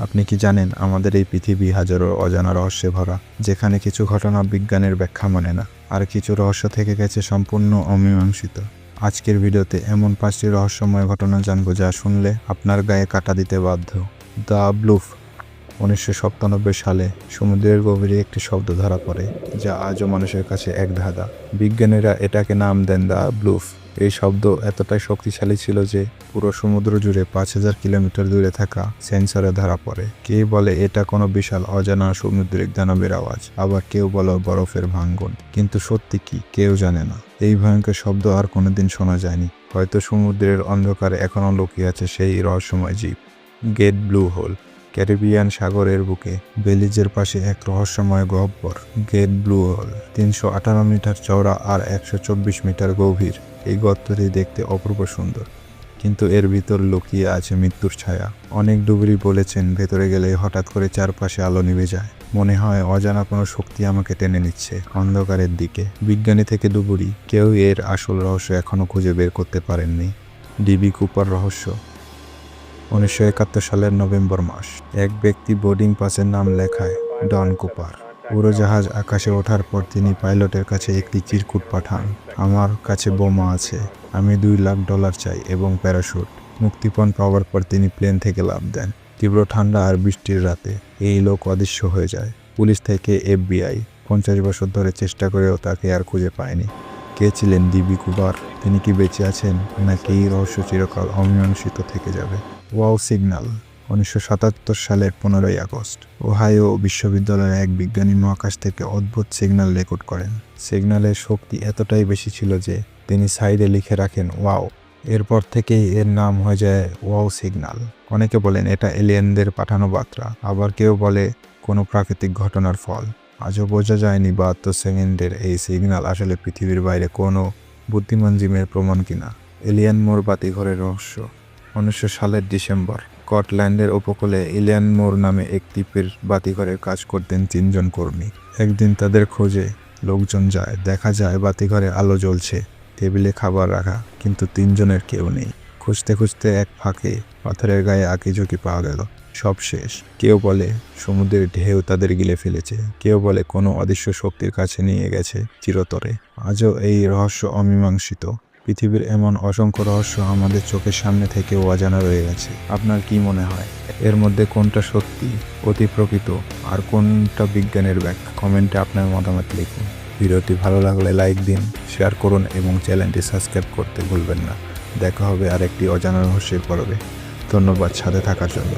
আপনি কি জানেন আমাদের এই পৃথিবী হাজারো অজানা রহস্যে ভরা, যেখানে কিছু ঘটনা বিজ্ঞানের ব্যাখ্যা মানে না, আর কিছু রহস্য থেকে গেছে সম্পূর্ণ অমীমাংসিত। আজকের ভিডিওতে এমন 5টি রহস্যময় ঘটনা জানবো যা শুনলে আপনার গায়ে কাঁটা দিতে বাধ্য। দ্য ব্লুফ। 1997 সালে সমুদ্রের গভীরে একটি শব্দ ধরা পড়ে, যা আজও মানুষের কাছে এক ধাঁধা। বিজ্ঞানীরা এটাকে নাম দেন দ্য ব্লুফ। এই শব্দ এতটাই শক্তিশালী ছিল যে পুরো সমুদ্র জুড়ে 5000 কিলোমিটার দূরে থাকা সেন্সরে ধরা পড়ে। কেউ বলে এটা কোনো বিশাল অজানা সামুদ্রিক দানবের আওয়াজ, আবার কেউ বলে বরফের ভাঙ্গন। কিন্তু সত্যি কি, কেউ জানে না। এই ভয়ঙ্কর শব্দ আর কোনোদিন শোনা যায়নি। হয়তো সমুদ্রের অন্ধকারে এখনও লুকিয়ে আছে সেই রহস্যময় জীব। Great blue whole. ক্যারিবিয়ান সাগরের বুকে বেলিজের পাশে এক রহস্যময় গহ্বর, গ্রেট ব্লু হোল। 358 মিটার চওড়া আর 124 মিটার গভীর। এই গর্তটি দেখতে অপূর্ব সুন্দর, কিন্তু এর ভিতর লুকিয়ে আছে মৃত্যুর ছায়া। অনেক ডুবুরি বলেছেন ভেতরে গেলে হঠাৎ করে চারপাশে আলো নিভে যায়, মনে হয় অজানা কোনো শক্তি আমাকে টেনে নিচ্ছে অন্ধকারের দিকে। বিজ্ঞানী থেকে ডুবুরি, কেউ এর আসল রহস্য এখনো খুঁজে বের করতে পারেননি। ডিবি কুপার রহস্য। 1971 সালের নভেম্বর মাস, এক ব্যক্তি বোর্ডিং পাসের নাম লেখায় ডন কুপার। উড়োজাহাজ আকাশে ওঠার পর তিনি পাইলটের কাছে একটি চিরকুট পাঠান। আমার কাছে বোমা আছে, আমি $2 লাখ চাই এবং প্যারাশুট। মুক্তিপণ পাওয়ার পর তিনি প্লেন থেকে লাফ দেন। তীব্র ঠান্ডা আর বৃষ্টির রাতে এই লোক অদৃশ্য হয়ে যায়। পুলিশ থেকে FBI 50 বছর ধরে চেষ্টা করেও তাকে আর খুঁজে পায়নি। কে ছিলেন ডিবি কুপার? তিনি কি বেঁচে আছেন, নাকি এই রহস্য চিরকাল অমীমাংসিত থেকে যাবে? Wow signal. 1977 সালের 15 আগস্ট, ওহাইও বিশ্ববিদ্যালয়ের এক বিজ্ঞানী মহাকাশ থেকে অদ্ভুত সিগন্যাল রেকর্ড করেন। সিগন্যালের শক্তি এতটাই বেশি ছিল যে তিনি সাইডে লিখে রাখেন ওয়াও। এরপর থেকেই এর নাম হয়ে যায় ওয়াও সিগন্যাল। অনেকে বলেন এটা এলিয়েনদের পাঠানো বার্তা, আবার কেউ বলে কোনো প্রাকৃতিক ঘটনার ফল। আজও বোঝা যায়নি 72 সেকেন্ডের এই সিগন্যাল আসলে পৃথিবীর বাইরে কোনো বুদ্ধিমান জীবের প্রমাণ কিনা। এলিয়ান মোর বাতিঘরের রহস্য। 1900 সালের ডিসেম্বর, স্কটল্যান্ডের উপকূলে এলিয়ান মোর নামে এক দ্বীপের বাতিঘরের কাজ করতেন 3 জন কর্মী। একদিন তাদের খোঁজে লোকজন যায়, দেখা যায় বাতিঘরে আলো জ্বলছে, টেবিলে খাবার রাখা, কিন্তু 3 জনের কেউ নেই। খুঁজতে খুঁজতে এক ফাঁকে পাথরের গায়ে আঁকিঝুঁকি পাওয়া গেল। সব শেষ। কেউ বলে সমুদ্রের ঢেউ তাদের গিলে ফেলেছে, কেউ বলে কোনো অদৃশ্য শক্তির কাছে নিয়ে গেছে চিরতরে। আজও এই রহস্য অমীমাংসিত। পৃথিবীর এমন অসংখ্য রহস্য আমাদের চোখের সামনে থেকে অজানা রয়ে গেছে। আপনার কি মনে হয়, এর মধ্যে কোনটা সত্যি, অতি প্রকৃত, আর কোনটা বিজ্ঞানের ব্যাখ্যা? কমেন্টে আপনার মতামত লিখুন। ভিডিওটি ভালো লাগলে লাইক দিন, শেয়ার করুন এবং চ্যানেলটি সাবস্ক্রাইব করতে ভুলবেন না। দেখা হবে আরেকটি অজানা রহস্যের পর্বে। ধন্যবাদ সাথে থাকার জন্য।